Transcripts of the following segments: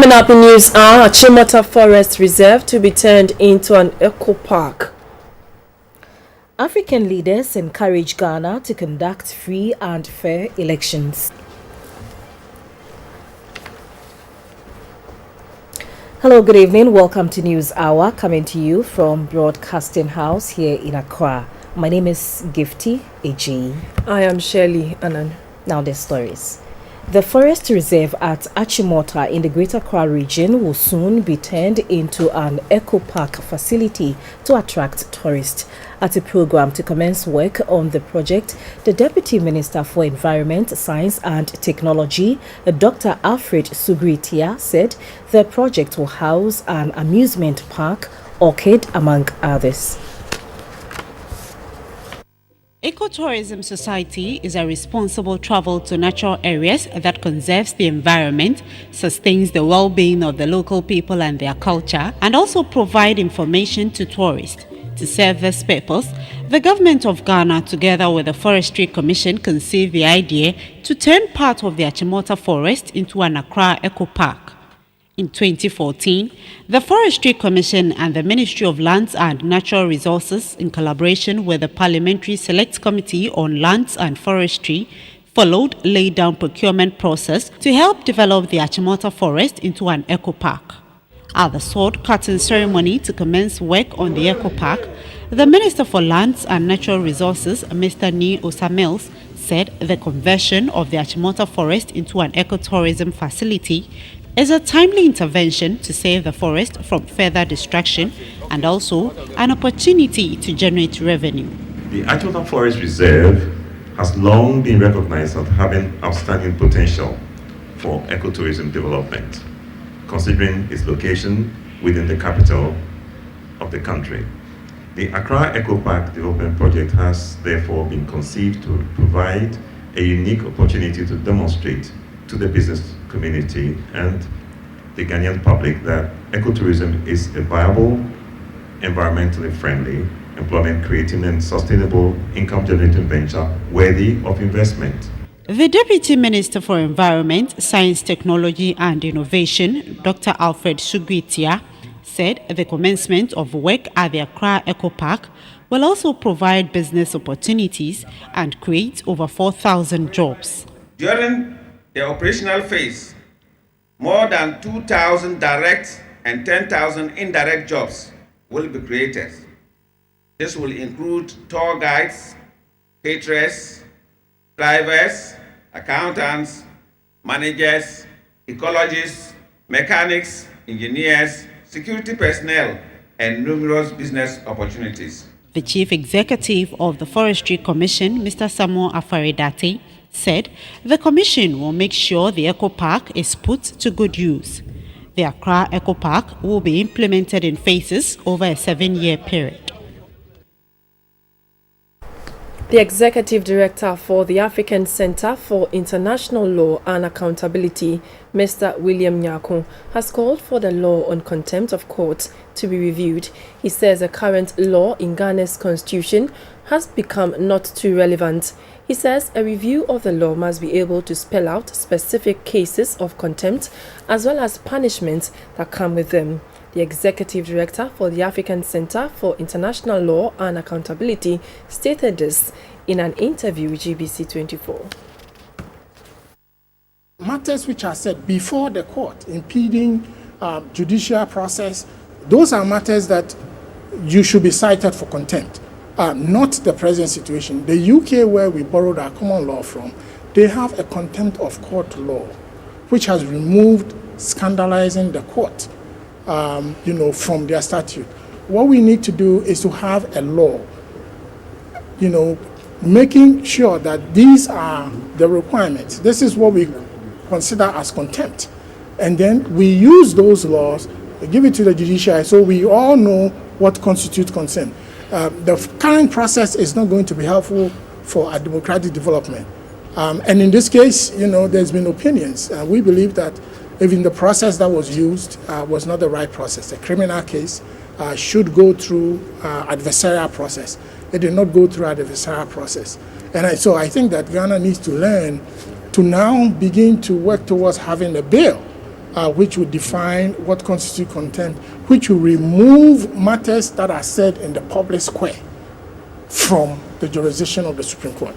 Coming up in news are Achimota Forest Reserve to be turned into an eco park. African leaders encourage Ghana to conduct free and fair elections. Hello, good evening. Welcome to News Hour, coming to you from Broadcasting House here in Accra. My name is Gifty AG. I am Shirley Anan. Now the stories. The forest reserve at Achimota in the Greater Accra region will soon be turned into an eco-park facility to attract tourists. At a program to commence work on the project, the Deputy Minister for Environment, Science and Technology, Dr. Alfred Sugritia, said the project will house an amusement park, orchid, among others. Ecotourism Society is a responsible travel to natural areas that conserves the environment, sustains the well-being of the local people and their culture, and also provide information to tourists. To serve this purpose, the government of Ghana, together with the Forestry Commission, conceived the idea to turn part of the Achimota forest into an Accra Eco Park. In 2014, the Forestry Commission and the Ministry of Lands and Natural Resources, in collaboration with the Parliamentary Select Committee on Lands and Forestry, followed laid-down procurement process to help develop the Achimota forest into an eco park. At the sword-cutting ceremony to commence work on the eco park, the Minister for Lands and Natural Resources, Mr. Ni Osamils, said the conversion of the Achimota forest into an ecotourism facility is a timely intervention to save the forest from further destruction and also an opportunity to generate revenue. The Achimota Forest Reserve has long been recognized as having outstanding potential for ecotourism development, considering its location within the capital of the country. The Accra Eco Park Development Project has therefore been conceived to provide a unique opportunity to demonstrate to the business community and the Ghanaian public that ecotourism is a viable, environmentally friendly, employment-creating and sustainable income-generating venture worthy of investment. The Deputy Minister for Environment, Science, Technology and Innovation, Dr. Alfred Sugritia, said the commencement of work at the Accra Eco Park will also provide business opportunities and create over 4,000 jobs. During the operational phase, more than 2,000 direct and 10,000 indirect jobs will be created. This will include tour guides, caterers, drivers, accountants, managers, ecologists, mechanics, engineers, security personnel, and numerous business opportunities. The Chief Executive of the Forestry Commission, Mr. Samuel Afaridate, said the Commission will make sure the Eco Park is put to good use. The Accra Eco Park will be implemented in phases over a 7-year period. The Executive Director for the African Center for International Law and Accountability, Mr. William Nyako, has called for the law on contempt of court to be reviewed. He says the current law in Ghana's constitution has become not too relevant. He says a review of the law must be able to spell out specific cases of contempt as well as punishments that come with them. The Executive Director for the African Center for International Law and Accountability stated this in an interview with GBC24. Matters which are said before the court, impeding judicial process, those are matters that you should be cited for contempt. Not the present situation. The UK, where we borrowed our common law from, they have a contempt of court law, which has removed scandalizing the court, from their statute. What we need to do is to have a law, making sure that these are the requirements. This is what we consider as contempt. And then we use those laws, give it to the judiciary so we all know what constitutes contempt. The current process is not going to be helpful for a democratic development. And in this case, there's been opinions. We believe that even the process that was used was not the right process. A criminal case should go through adversarial process. It did not go through adversarial process. And so I think that Ghana needs to learn to now begin to work towards having a bail which will define what constitutes contempt, which will remove matters that are said in the public square from the jurisdiction of the Supreme Court.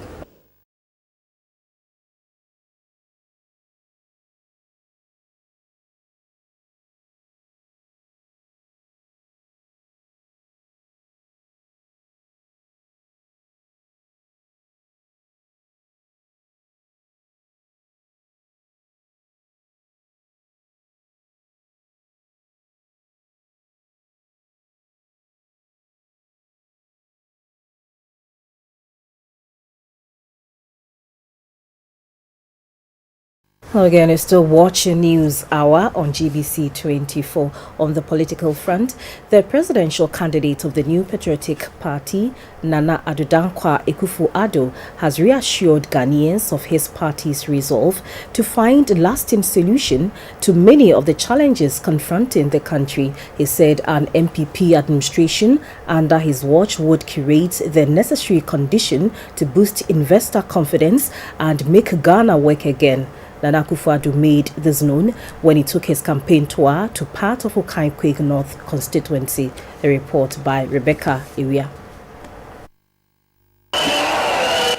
Again, you're still watching News Hour on GBC24. On the political front, the presidential candidate of the New Patriotic Party, Nana Addo Dankwa Akufo-Addo, has reassured Ghanaians of his party's resolve to find a lasting solution to many of the challenges confronting the country. He said an MPP administration under his watch would curate the necessary condition to boost investor confidence and make Ghana work again. Nana Akufo-Addo made this known when he took his campaign tour to part of Okaigwe North constituency. A report by Rebecca Ewia.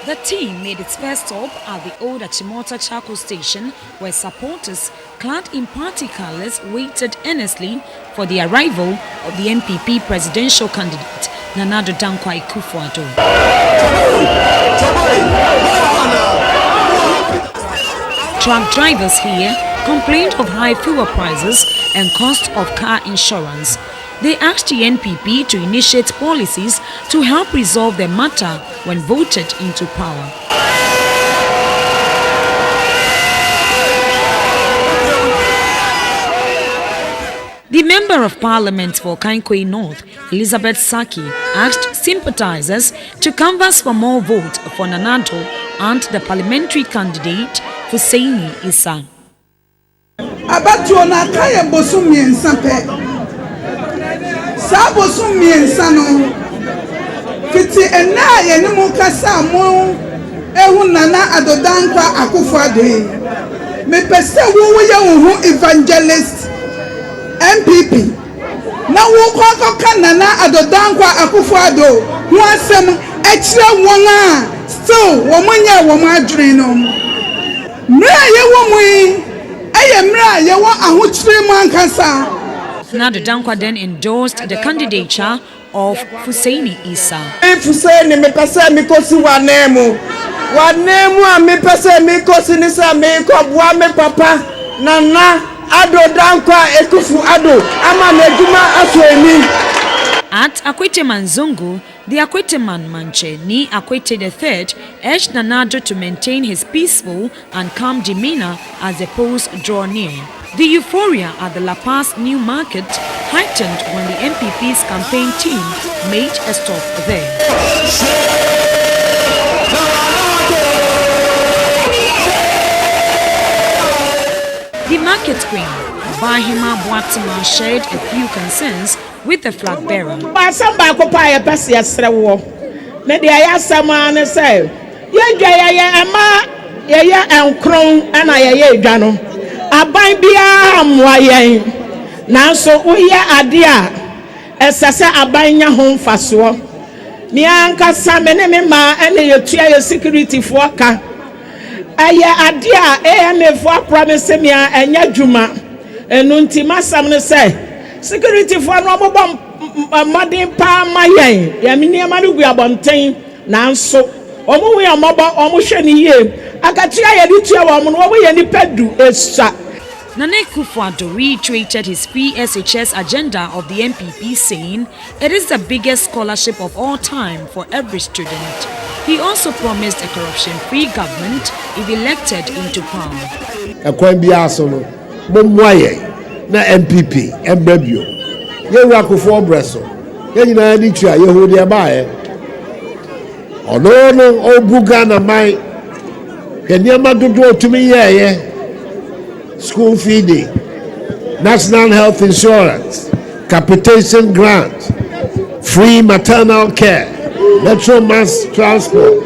The team made its first stop at the old Achimota Charcoal Station, where supporters clad in party colors waited earnestly for the arrival of the MPP presidential candidate Nana Addo Dankwa Akufo-Addo. Truck drivers here complained of high fuel prices and cost of car insurance. They asked the NPP to initiate policies to help resolve the matter when voted into power. The Member of Parliament for Okaigwe North, Elizabeth Saki, asked sympathizers to canvass for more votes for Nana Addo and the parliamentary candidate Hussaini Issa. Abatuona kaya bosu miensa pe. Sa bosu miensa no. Fiti ena ye ni mu kasa mo ehu Nana Addo Dankwa Akufo-Addo. Me pese wo ye wo evangelist MPP. Na wo kwa Nana Addo Dankwa Akufo-Addo. Ho asem ekire won a still wo manya wo madwene no. Nana Dankwa then endorsed the candidature of Hussaini Issa. Hussaini mipese mikosi wanemu a mipese mikosi nisa miko bua me papa Nana Addo Dankwa Akufo-Addo ama nejuma asweni. At Akwete Manzungu, the Akwete Man Manche Ni Akwete III urged Nana Addo to maintain his peaceful and calm demeanor as the polls draw near. The euphoria at the La Paz New Market heightened when the MPP's campaign team made a stop there. The market queen, Bahima Boatima, shared a few concerns with the flag bearer. Aya adia AMF promise me enya dwuma enunti masam ne say security for no bobom modern pa mayen ya mini amadu gu abonten nanso omo we amoba omo hwe ne ye akatia ye di tua wo no wo ye ni pedu esa. Nana Akufo-Addo reiterated his PSHS agenda of the MPP, saying it is the biggest scholarship of all time for every student. He also promised a corruption-free government if elected into power. Na MPP embrebio ye Akufo breso ye nyina ni tua ye ho de baaye ono no obuga na mai keniama dodo otumi ye school feeding, national health insurance, capitation grant, free maternal care, metro mass transport.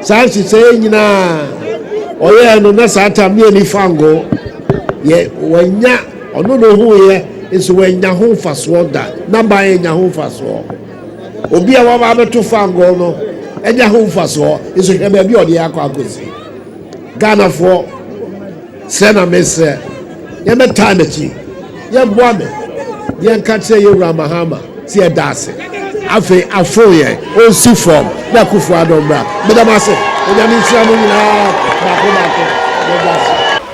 Sansi say nyina oye no na sata mi ni fango ye wanya ono no hu ye nso wanya ho faso da na ba ye nya ho faso obi a wa ba beto fango no enya ho faso nso hwe ba bi ode akọ akosi Ghana for sena mese ye meta na chi ye boa me ye nka che ye wura mahama ti e dase afi afoye on si form na kufu adomra medamase onyame nsia mo nyina ba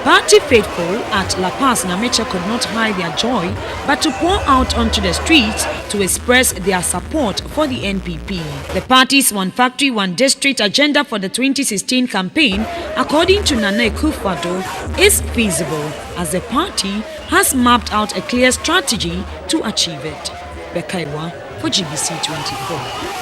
Party faithful at La Paz Namecha could not hide their joy, but to pour out onto the streets to express their support for the NPP. The party's One Factory, One District agenda for the 2016 campaign, according to Nana Akufo-Addo, is feasible as the party has mapped out a clear strategy to achieve it. Bekaiwa for GBC24.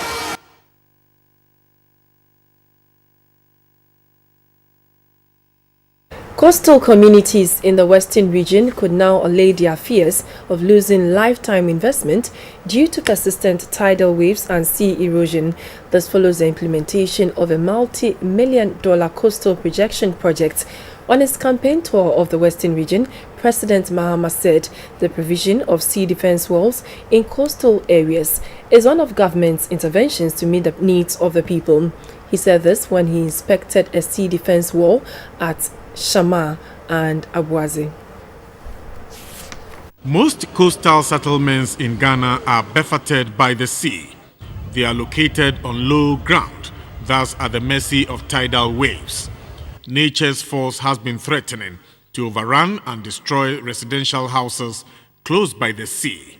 Coastal communities in the western region could now allay their fears of losing lifetime investment due to persistent tidal waves and sea erosion. This follows the implementation of a multi-million-dollar coastal projection project. On his campaign tour of the western region, President Mahama said the provision of sea defense walls in coastal areas is one of government's interventions to meet the needs of the people. He said this when he inspected a sea defense wall at Shama and Abuazi. Most coastal settlements in Ghana are buffeted by the sea. They are located on low ground, thus at the mercy of tidal waves. Nature's force has been threatening to overrun and destroy residential houses close by the sea.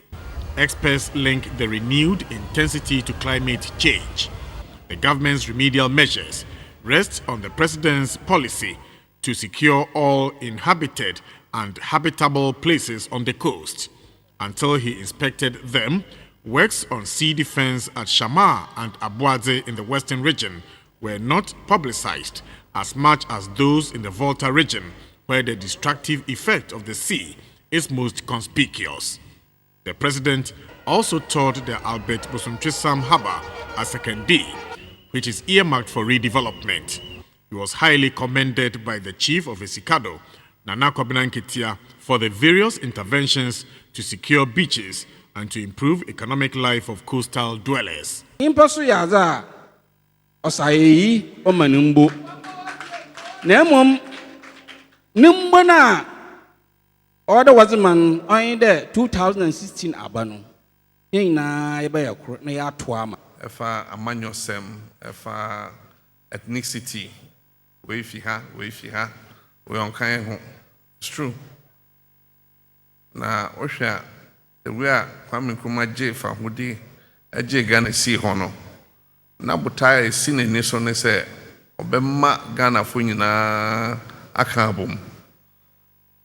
Experts link the renewed intensity to climate change. The government's remedial measures rest on the president's policy to secure all inhabited and habitable places on the coast. Until he inspected them, works on sea defense at Shama and Abuaze in the western region were not publicized as much as those in the Volta region, where the destructive effect of the sea is most conspicuous. The president also toured the Albert Bosontrisam Harbour as Second D, which is earmarked for redevelopment. He was highly commended by the chief of Esikado, Nana Kwabena, for the various interventions to secure beaches and to improve economic life of coastal dwellers. Imposu yaza osayi omanumbu. Nemom numbo na order was man on the 2016 abano. Yina eba yakro na ya twama. Efa amanyosem, efa ethnicity. We on kind home. It's true. Na Osha, the way Kwame Nkrumah J for Hudi, a J Ghana see hono. Na Butaya is seen in this one, say, Obema Ghana Funina Akabum.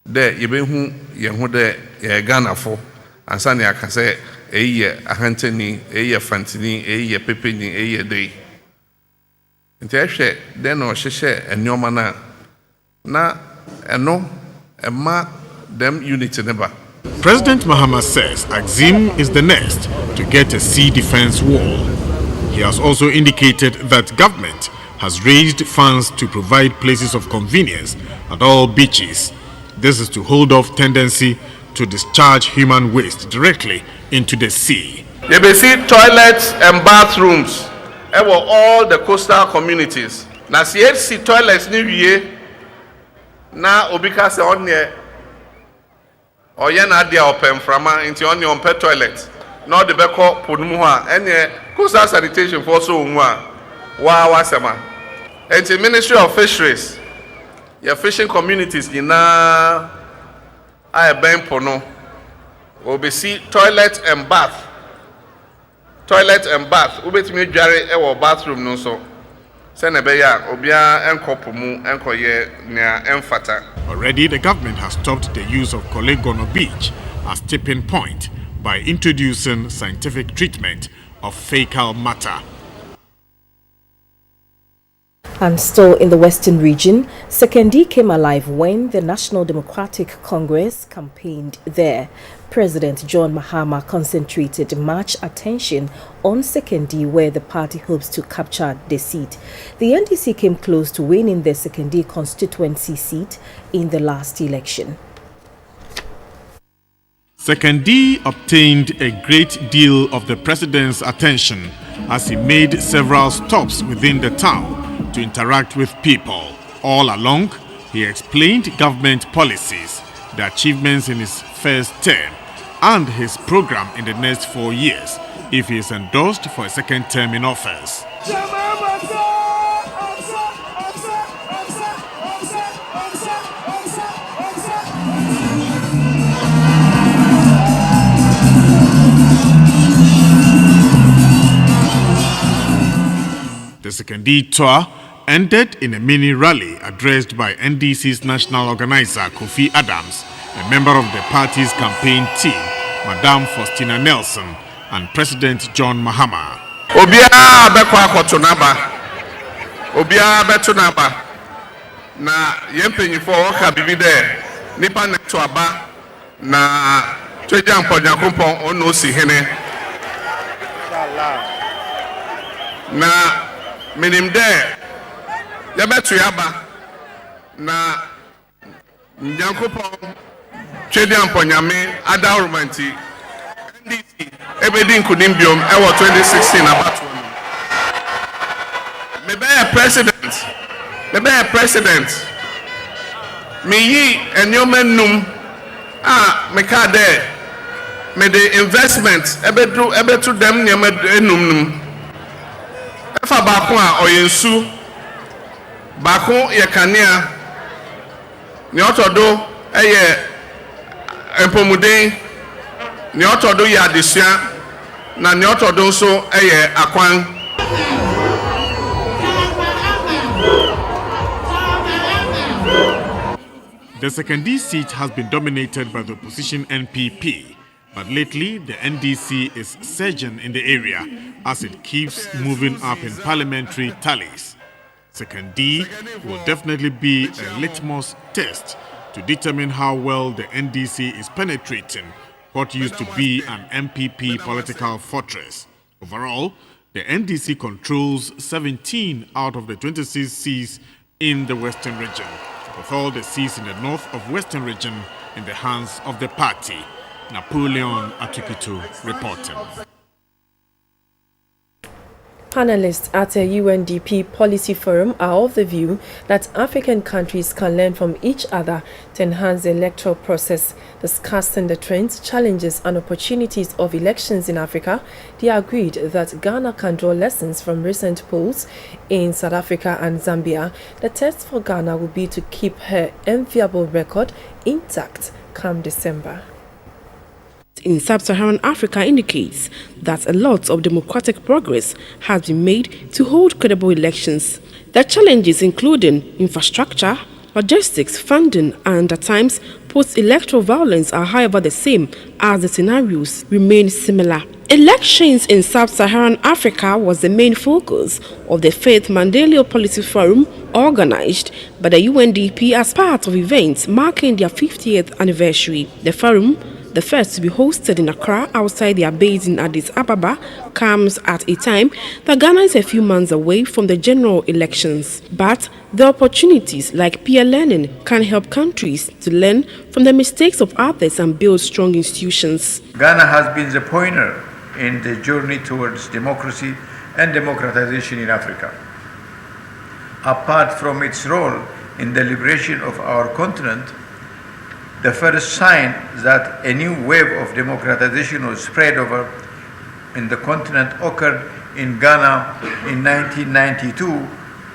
There, you be who ye Ghana for, and Sunny I can say, a year, a Hantini, a year Fantini, a year Pepini, a year day. Nti den no hyehyɛ enoma na eno ema them unit never. President Mahama says Axim is the next to get a sea defense wall. He has also indicated that government has raised funds to provide places of convenience at all beaches. This is to hold off tendency to discharge human waste directly into the sea. GBC toilets and bathrooms for all the coastal communities. Na CHC toilets ni wiye na obika se onye oye na dia open frama into onye on pet toilet. No the beko podum ho a ene coastal sanitation for so hu a wa wasema. Enti Ministry of Fisheries your fishing communities na I ben pono obesi toilet and bath. Toilet and bath. Ubetimi dware e wo bathroom no so. Se na be ya obia enkopo mu enkoye na emfata. Already the government has stopped the use of Kolegono Beach as tipping point by introducing scientific treatment of fecal matter. And still in the western region, Sekendi came alive when the National Democratic Congress campaigned there. President John Mahama concentrated much attention on Sekendi, where the party hopes to capture the seat. The NDC came close to winning the Sekendi constituency seat in the last election. Second D obtained a great deal of the president's attention as he made several stops within the town to interact with people. All along, he explained government policies, the achievements in his first term, and his program in the next 4 years if he is endorsed for a second term in office. The second D tour ended in a mini rally addressed by NDC's national organizer Kofi Adams, a member of the party's campaign team, Madame Faustina Nelson, and President John Mahama. Obia bekwa kotonaba. Obia betonaba. Na yempenyifo oka bibide nipa neto aba na tweja mponyakopon ono si hene. Na minimde yabetu yaba na nyankopon tweja mponyame adawrumanti NDC ebedi nkudimbiom ewo 2016 abatu me be president me yi enyomenum me ka de me the investment ebetu dem nyama enum efa baako a oyensu baako ye kanea ni otodo eye empomuden ni otodo ya adesua na ni otodo nso eye akwan. The second D seat has been dominated by the opposition NPP, but lately the NDC is surging in the area as it keeps moving up in parliamentary tallies. Second D will definitely be a litmus test to determine how well the NDC is penetrating what used to be an MPP political fortress. Overall, the NDC controls 17 out of the 26 seats in the Western region, with all the seats in the north of Western region in the hands of the party. Napoleon Atukitu reporting. Panelists at a UNDP policy forum are of the view that African countries can learn from each other to enhance the electoral process. Discussing the trends, challenges and opportunities of elections in Africa, they agreed that Ghana can draw lessons from recent polls in South Africa and Zambia. The test for Ghana will be to keep her enviable record intact come December. In sub-Saharan Africa indicates that a lot of democratic progress has been made to hold credible elections. The challenges including infrastructure, logistics, funding and at times post-electoral violence are however the same as the scenarios remain similar. Elections in sub-Saharan Africa was the main focus of the 5th Mandela Policy Forum organized by the UNDP as part of events marking their 50th anniversary. The forum, the first to be hosted in Accra outside their base in Addis Ababa, comes at a time that Ghana is a few months away from the general elections. But the opportunities like peer learning can help countries to learn from the mistakes of others and build strong institutions. Ghana has been the pioneer in the journey towards democracy and democratization in Africa. Apart from its role in the liberation of our continent, the first sign that a new wave of democratization was spread over in the continent occurred in Ghana in 1992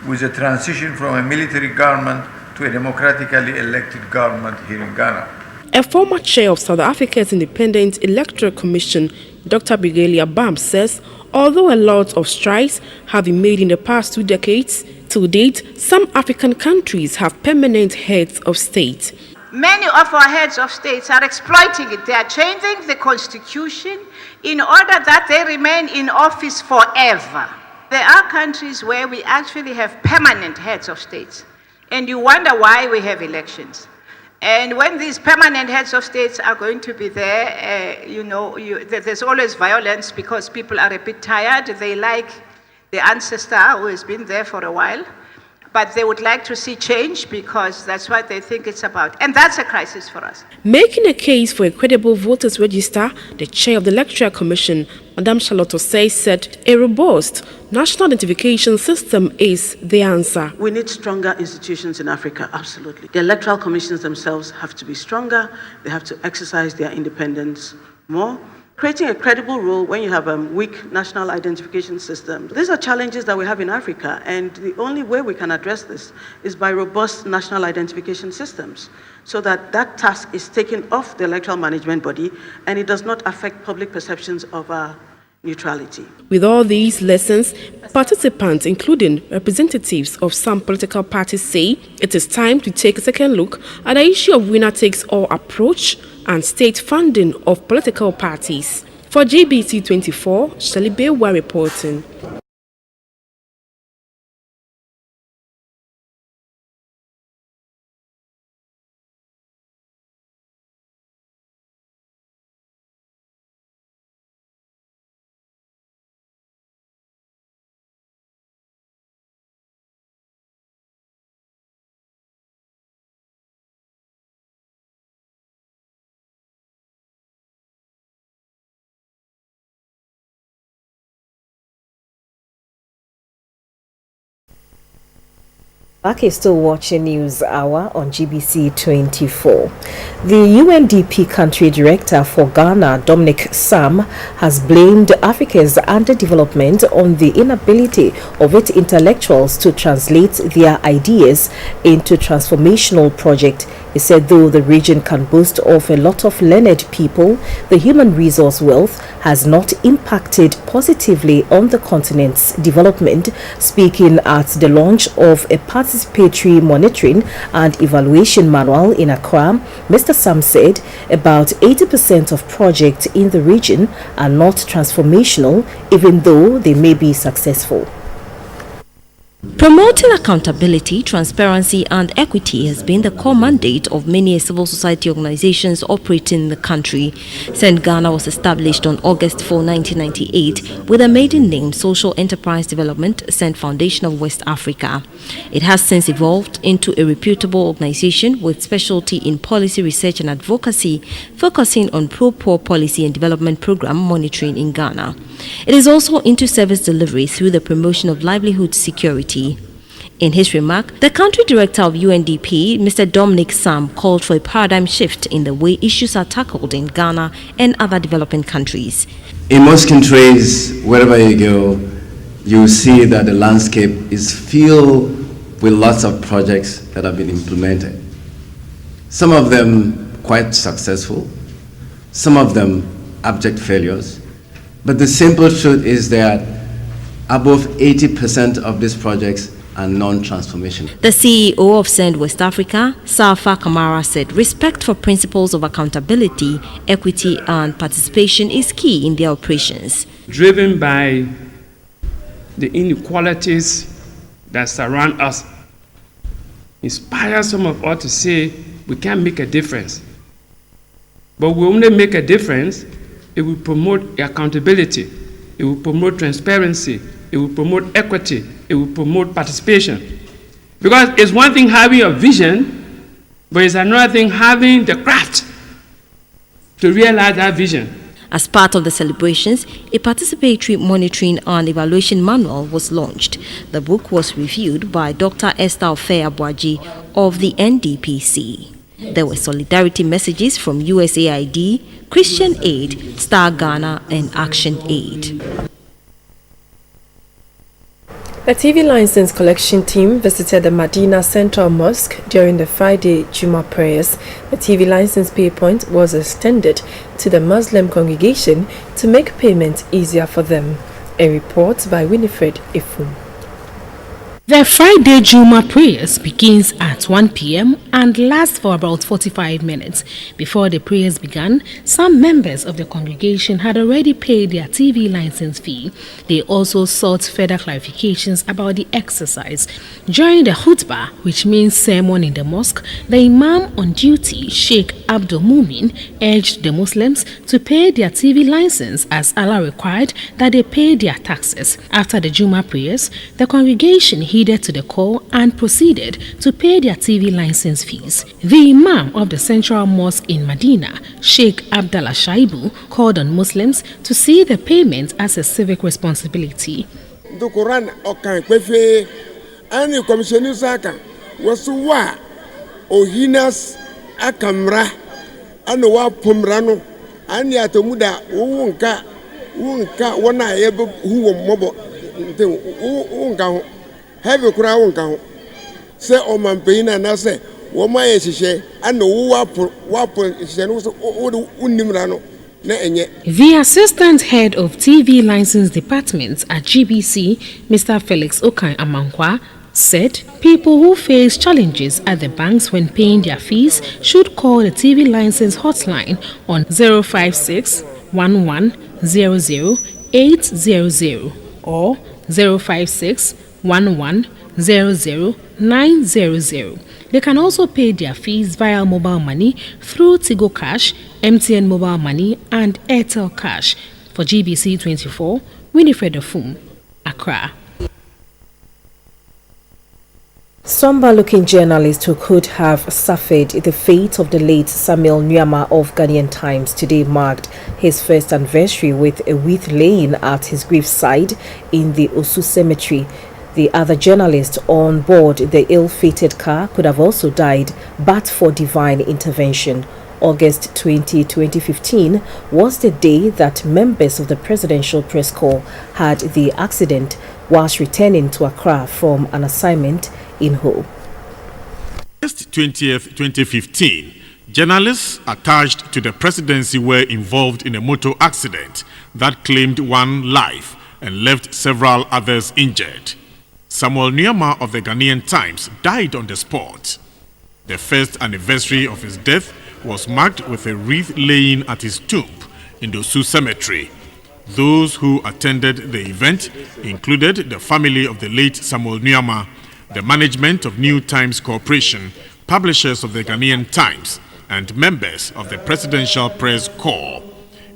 with the transition from a military government to a democratically elected government here in Ghana. A former chair of South Africa's Independent Electoral Commission, Dr. Brigelia Bam, says although a lot of strides have been made in the past 2 decades, to date, some African countries have permanent heads of state. Many of our heads of states are exploiting it. They are changing the constitution in order that they remain in office forever. There are countries where we actually have permanent heads of states, and you wonder why we have elections. And when these permanent heads of states are going to be there, there's always violence because people are a bit tired. They like the ancestor who has been there for a while. but they would like to see change because that's what they think it's about. And that's a crisis for us. Making a case for a credible voters register, the chair of the Electoral Commission, Madame Charlotte Osei, said a robust national identification system is the answer. We need stronger institutions in Africa, absolutely. The electoral commissions themselves have to be stronger. They have to exercise their independence more. Creating a credible role when you have a weak national identification system. These are challenges that we have in Africa, and the only way we can address this is by robust national identification systems, so that that task is taken off the electoral management body and it does not affect public perceptions of our neutrality. With all these lessons, participants, including representatives of some political parties, say it is time to take a second look at the issue of winner-takes-all approach and state funding of political parties. For GBC24, Shelley Bewa reporting. Back is still watching News Hour on GBC24. The UNDP country director for Ghana, Dominic Sam, has blamed Africa's underdevelopment on the inability of its intellectuals to translate their ideas into transformational projects. He said though the region can boast of a lot of learned people, the human resource wealth has not impacted positively on the continent's development. Speaking at the launch of a participatory monitoring and evaluation manual in Accra, Mr. Sam said about 80% of projects in the region are not transformational, even though they may be successful. Promoting accountability, transparency and equity has been the core mandate of many civil society organizations operating in the country. Since Ghana was established on August 4, 1998 with a maiden name Social Enterprise Development Cent Foundation of West Africa. It has since evolved into a reputable organization with specialty in policy research and advocacy, focusing on pro-poor policy and development program monitoring in Ghana. It is also into service delivery through the promotion of livelihood security. In his remark, the country director of UNDP, Mr. Dominic Sam, called for a paradigm shift in the way issues are tackled in Ghana and other developing countries. In most countries, wherever you go, you see that the landscape is filled with lots of projects that have been implemented. Some of them quite successful, some of them abject failures. But the simple truth is that above 80% of these projects are non-transformational. The CEO of Send West Africa, Safa Kamara, said respect for principles of accountability, equity and participation is key in their operations. Driven by the inequalities that surround us, inspire some of us to say we can make a difference. But we only make a difference if we promote accountability, it will promote transparency, it will promote equity, it will promote participation. Because it's one thing having a vision, but it's another thing having the craft to realize that vision. As part of the celebrations, a participatory monitoring and evaluation manual was launched. The book was reviewed by Dr. Esther Ofeabuaji of the NDPC. There were solidarity messages from USAID, Christian Aid, Star Ghana, and Action Aid. The TV license collection team visited the Medina Central Mosque during the Friday Juma prayers. The TV license pay point was extended to the Muslim congregation to make payment easier for them. A report by Winifred Ifum. The Friday Juma prayers begins at 1 p.m. and lasts for about 45 minutes. Before the prayers began, some members of the congregation had already paid their TV license fee. They also sought further clarifications about the exercise. During the khutbah, which means sermon in the mosque, the Imam on duty, Sheikh Abdul Mumin, urged the Muslims to pay their TV license as Allah required that they pay their taxes. After the Juma prayers, the congregation heeded to the call and proceeded to pay their TV license fees. The Imam of the Central Mosque in Medina, Sheikh Abdallah Shaibu, called on Muslims to see the payment as a civic responsibility. The Quran okan kwefe ani commissioner saka wasu wa ohinas akamra ano wa pomrano ani atomuda wonka wona yebe huwo mobo nte wonka ho have kura wonka ho se o mampeina na se wo ma ye hihye ano wo wapo hihye no so unimrano. The Assistant Head of TV License Department at GBC, Mr. Felix Okan Amankwa, said people who face challenges at the banks when paying their fees should call the TV license hotline on 056 11 00 800 or 056 11 00 900. They can also pay their fees via mobile money through Tigo Cash, MTN Mobile Money and Airtel Cash. For GBC24, Winifred Ofum, Accra. Somber-looking journalist who could have suffered the fate of the late Samuel Nyama of Ghanaian Times today marked his first anniversary with a wreath laying at his graveside in the Osu Cemetery. The other journalists on board the ill-fated car could have also died but for divine intervention. August 20, 2015 was the day that members of the Presidential Press Corps had the accident whilst returning to Accra from an assignment in Ho. August 20th, 2015, journalists attached to the presidency were involved in a motor accident that claimed one life and left several others injured. Samuel Nyama of the Ghanaian Times died on the spot. The first anniversary of his death was marked with a wreath laying at his tomb in the Osu Cemetery. Those who attended the event included the family of the late Samuel Nyama, the management of New Times Corporation, publishers of the Ghanaian Times, and members of the Presidential Press Corps.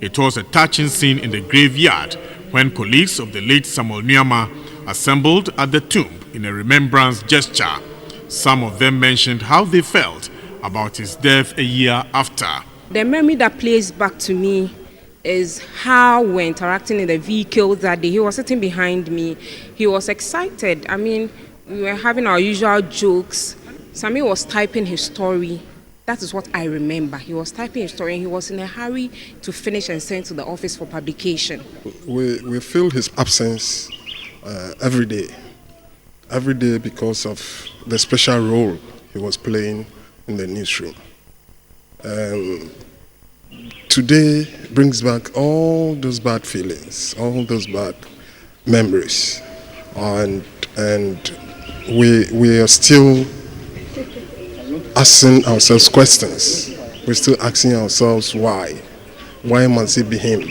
It was a touching scene in the graveyard when colleagues of the late Samuel Nyama assembled at the tomb in a remembrance gesture. Some of them mentioned how they felt about his death a year after. The memory that plays back to me is how we're interacting in the vehicle that day. He was sitting behind me. He was excited. I mean, we were having our usual jokes. Sammy was typing his story. That is what I remember. He was typing his story and he was in a hurry to finish and send to the office for publication. We feel his absence every day because of the special role he was playing in the newsroom. Today brings back all those bad feelings, all those bad memories, and we are still asking ourselves questions. We're still asking ourselves why must it be him?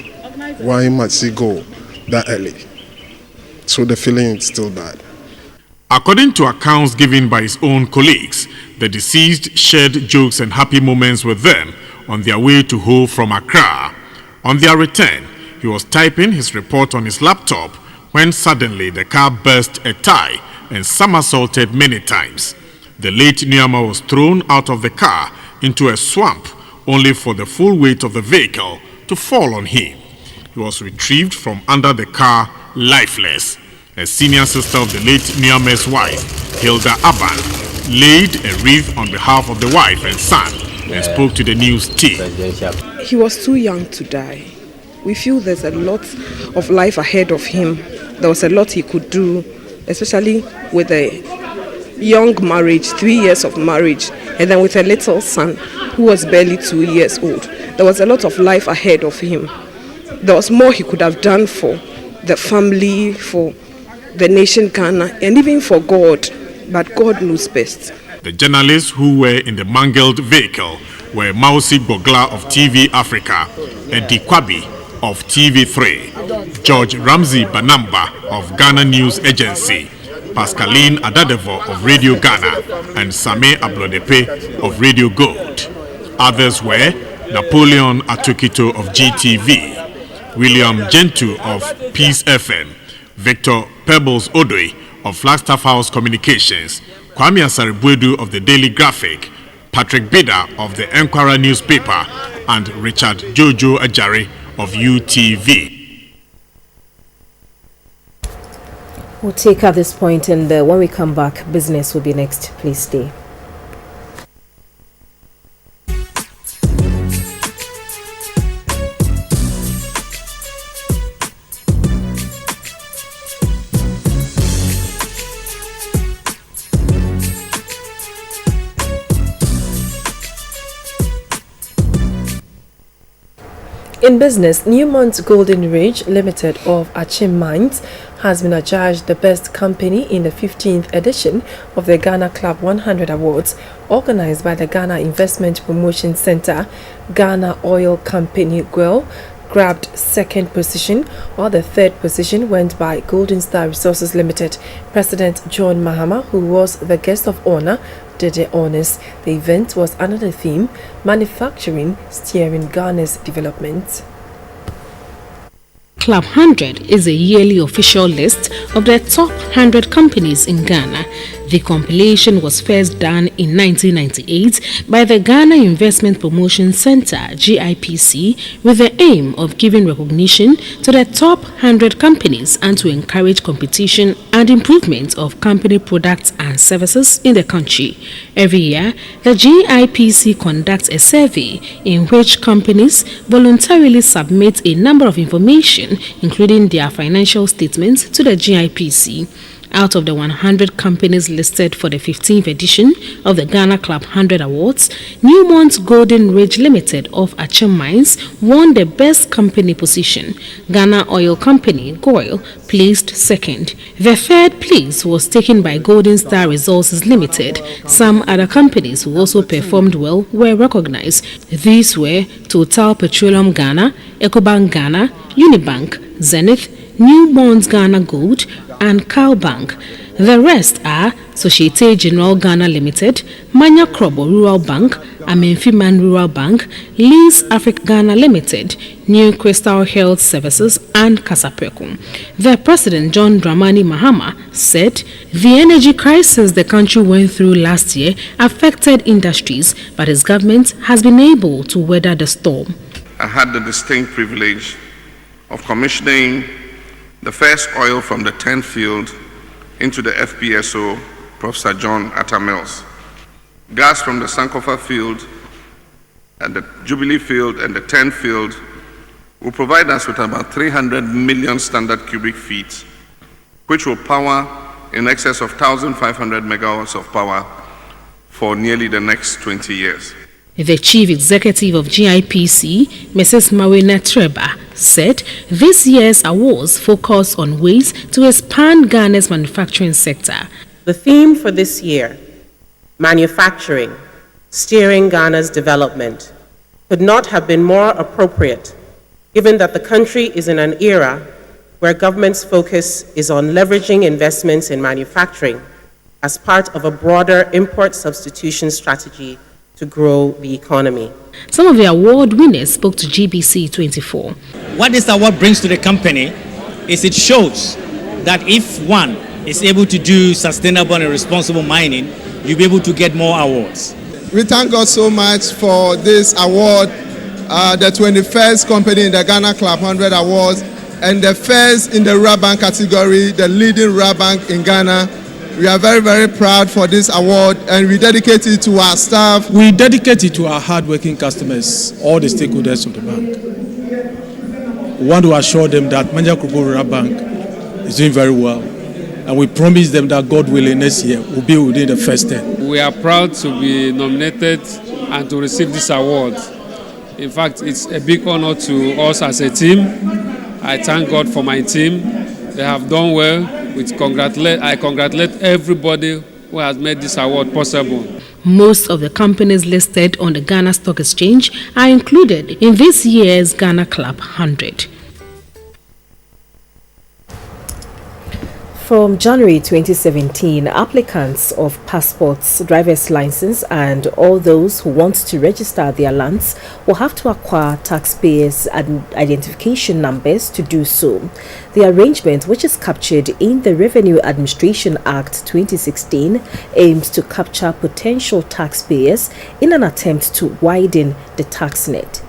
Why must he go that early? So the feeling is still bad. According to accounts given by his own colleagues, the deceased shared jokes and happy moments with them on their way to Ho from Accra. On their return, he was typing his report on his laptop when suddenly the car burst a tie and somersaulted many times. The late Nyama was thrown out of the car into a swamp, only for the full weight of the vehicle to fall on him. He was retrieved from under the car lifeless. A senior sister of the late Nyama's wife, Hilda Aban, laid a wreath on behalf of the wife and son and spoke to the news team. He was too young to die. We feel there's a lot of life ahead of him. There was a lot he could do, especially with a young marriage, 3 years of marriage, and then with a little son who was barely 2 years old. There was a lot of life ahead of him. There was more he could have done for the family, for the nation Ghana, and even for God, but God knows best. The journalists who were in the mangled vehicle were Mausi Bogla of TV Africa, Eddie Kwabi of TV3, George Ramsey Banamba of Ghana News Agency, Pascaline Adadevo of Radio Ghana, and Same Ablodepe of Radio Gold. Others were Napoleon Atukito of GTV, William Gentu of Peace FM, Victor Pebbles Odoi of Flagstaff House Communications, Kwame Asaribuedu of the Daily Graphic, Patrick Bida of the Enquirer newspaper, and Richard Jojo Ajari of UTV. We'll take at this point, and when we come back, business will be next. Please stay. In business, Newmont Golden Ridge Limited of Achim Mines has been adjudged the best company in the 15th edition of the Ghana Club 100 Awards organized by the Ghana Investment Promotion Center. Ghana Oil Company GOIL grabbed second position, while the third position went by Golden Star Resources Limited. President John Mahama, who was the guest of honor, did the honors. The event was under the theme, Manufacturing Steering Ghana's Development. Club 100 is a yearly official list of the top 100 companies in Ghana. The compilation was first done in 1998 by the Ghana Investment Promotion Center (GIPC) with the aim of giving recognition to the top 100 companies and to encourage competition and improvement of company products and services in the country. Every year, the GIPC conducts a survey in which companies voluntarily submit a number of information, including their financial statements, to the GIPC. Out of the 100 companies listed for the 15th edition of the Ghana Club 100 Awards, Newmont Golden Ridge Limited of Achim Mines won the best company position. Ghana Oil Company GOIL placed second. The third place was taken by Golden Star Resources Limited. Some other companies who also performed well were recognized. These were Total Petroleum Ghana, Ecobank Ghana, Unibank, Zenith, Newmont Ghana Gold, and Cowbank. The rest are Societe Generale Ghana Limited, Manya Krobo Rural Bank, Amenfiman Rural Bank, Lease Africa Ghana Limited, New Crystal Health Services, and Kasapreko. The President John Dramani Mahama said the energy crisis the country went through last year affected industries, but his government has been able to weather the storm. I had the distinct privilege of commissioning the first oil from the 10th field into the FPSO Professor John Atta Mills. Gas from the Sankofa field and the Jubilee field and the 10th field will provide us with about 300 million standard cubic feet, which will power in excess of 1,500 megawatts of power for nearly the next 20 years. The chief executive of GIPC, Mrs. Mawena Treba, said this year's awards focus on ways to expand Ghana's manufacturing sector. The theme for this year, Manufacturing, Steering Ghana's Development, could not have been more appropriate, given that the country is in an era where government's focus is on leveraging investments in manufacturing as part of a broader import substitution strategy to grow the economy. Some of the award winners spoke to GBC24. What this award brings to the company is it shows that if one is able to do sustainable and responsible mining, you'll be able to get more awards. We thank God so much for this award, the 21st company in the Ghana Club 100 Awards, and the first in the rural bank category, the leading rural bank in Ghana. We are very, very proud for this award, and we dedicate it to our staff. We dedicate it to our hardworking customers, all the stakeholders of the bank. We want to assure them that Manja Krobo Rural Bank is doing very well, and we promise them that God willing next year will be within the first 10. We are proud to be nominated and to receive this award. In fact, it's a big honor to us as a team. I thank God for my team. They have done well. I congratulate everybody who has made this award possible. Most of the companies listed on the Ghana Stock Exchange are included in this year's Ghana Club 100. From January 2017, applicants of passports, driver's license, and all those who want to register their lands will have to acquire taxpayers' identification numbers to do so. The arrangement, which is captured in the Revenue Administration Act 2016, aims to capture potential taxpayers in an attempt to widen the tax net.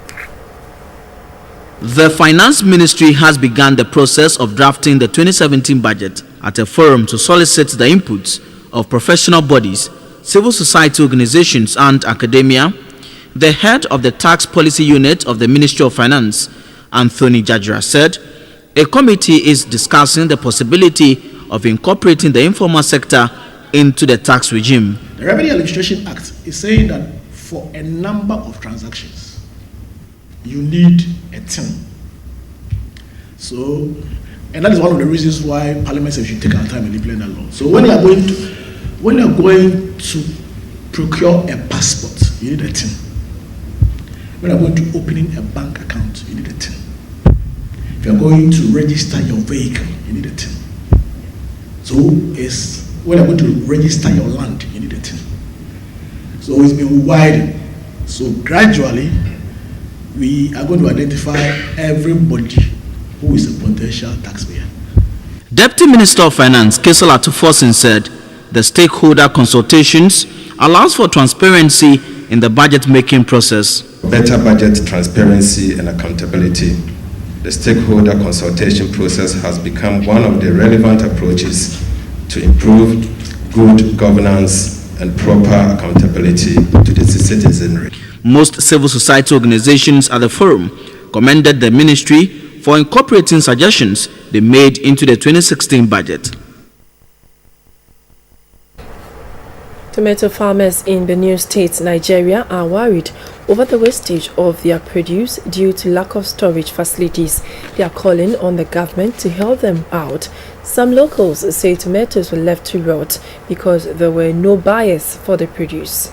The Finance Ministry has begun the process of drafting the 2017 budget at a forum to solicit the inputs of professional bodies, civil society organizations and academia. The head of the Tax Policy Unit of the Ministry of Finance, Anthony Jajra, said a committee is discussing the possibility of incorporating the informal sector into the tax regime. The Revenue Administration Act is saying that for a number of transactions, you need a team. So, and that is one of the reasons why Parliament says you should take our time and implement that law. So when you are going to procure a passport, you need a team. When you are going to opening a bank account, you need a team. If you are going to register your vehicle, you need a team. So when you are going to register your land, you need a team. So it's been widened. So gradually, we are going to identify everybody who is a potential taxpayer. Deputy Minister of Finance, Kesela Tufosin, said the stakeholder consultations allows for transparency in the budget-making process. Better budget transparency and accountability. The stakeholder consultation process has become one of the relevant approaches to improve good governance and proper accountability to the citizenry. Most civil society organizations at the forum commended the ministry for incorporating suggestions they made into the 2016 budget. Tomato farmers in Benue State, Nigeria are worried over the wastage of their produce due to lack of storage facilities. They are calling on the government to help them out. Some locals say tomatoes were left to rot because there were no buyers for the produce.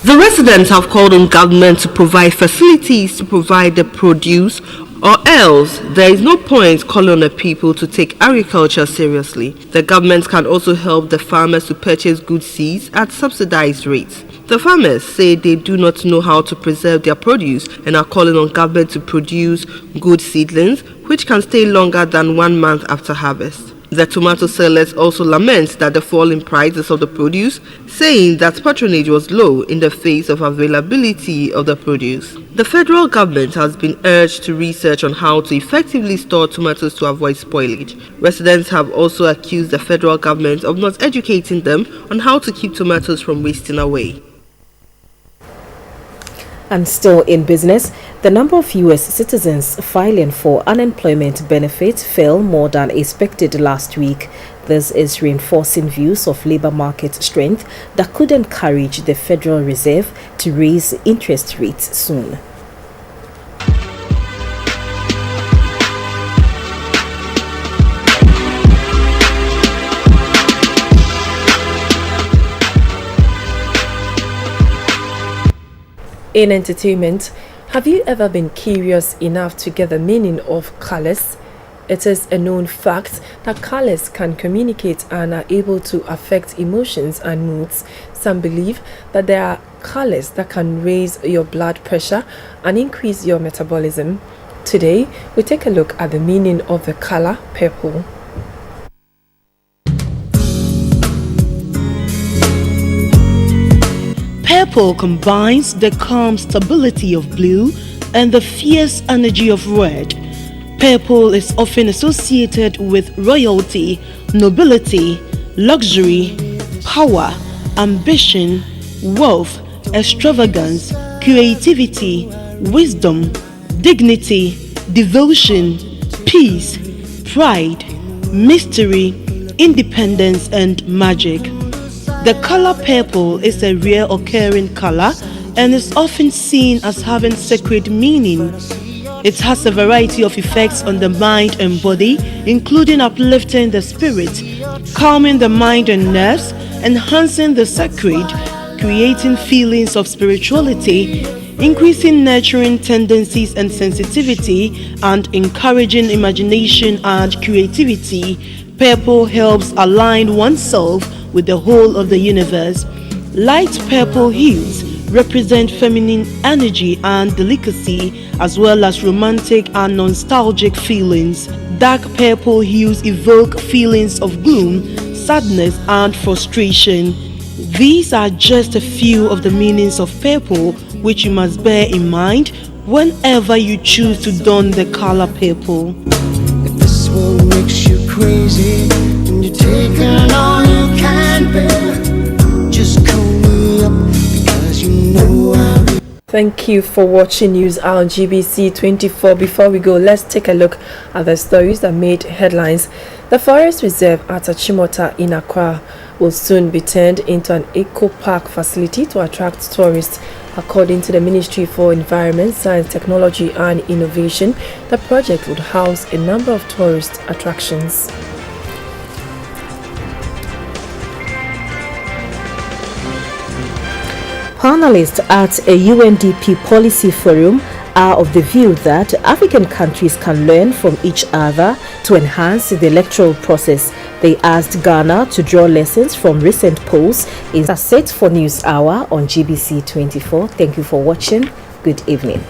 The residents have called on government to provide facilities to provide the produce, or else there is no point calling on the people to take agriculture seriously. The government can also help the farmers to purchase good seeds at subsidized rates. The farmers say they do not know how to preserve their produce and are calling on government to produce good seedlings which can stay longer than 1 month after harvest. The tomato sellers also lament that the fall in prices of the produce, saying that patronage was low in the face of availability of the produce. The federal government has been urged to research on how to effectively store tomatoes to avoid spoilage. Residents have also accused the federal government of not educating them on how to keep tomatoes from wasting away. And still in business, the number of U.S. citizens filing for unemployment benefit fell more than expected last week. This is reinforcing views of labor market strength that could encourage the Federal Reserve to raise interest rates soon. In entertainment, have you ever been curious enough to get the meaning of colors? It is a known fact that colors can communicate and are able to affect emotions and moods. Some believe that there are colors that can raise your blood pressure and increase your metabolism. Today, we take a look at the meaning of the color purple. Purple combines the calm stability of blue and the fierce energy of red. Purple is often associated with royalty, nobility, luxury, power, ambition, wealth, extravagance, creativity, wisdom, dignity, devotion, peace, pride, mystery, independence, and magic. The color purple is a rare occurring color and is often seen as having sacred meaning. It has a variety of effects on the mind and body, including uplifting the spirit, calming the mind and nerves, enhancing the sacred, creating feelings of spirituality, increasing nurturing tendencies and sensitivity, and encouraging imagination and creativity. Purple helps align oneself with the whole of the universe. Light purple hues represent feminine energy and delicacy, as well as romantic and nostalgic feelings. Dark purple hues evoke feelings of gloom, sadness, and frustration. These are just a few of the meanings of purple, which you must bear in mind whenever you choose to don the color purple. If this one makes you crazy and you're taking all you can bear, just call me up because you know I'll be. Thank you for watching News Hour on GBC24. Before we go, let's take a look at the stories that made headlines. The forest reserve at Achimota in Accra will soon be turned into an eco-park facility to attract tourists. According to the Ministry for Environment, Science, Technology and Innovation, the project would house a number of tourist attractions. Panelists at a UNDP policy forum are of the view that African countries can learn from each other to enhance the electoral process. They asked Ghana to draw lessons from recent polls. Is set for News Hour on GBC24. Thank you for watching. Good evening.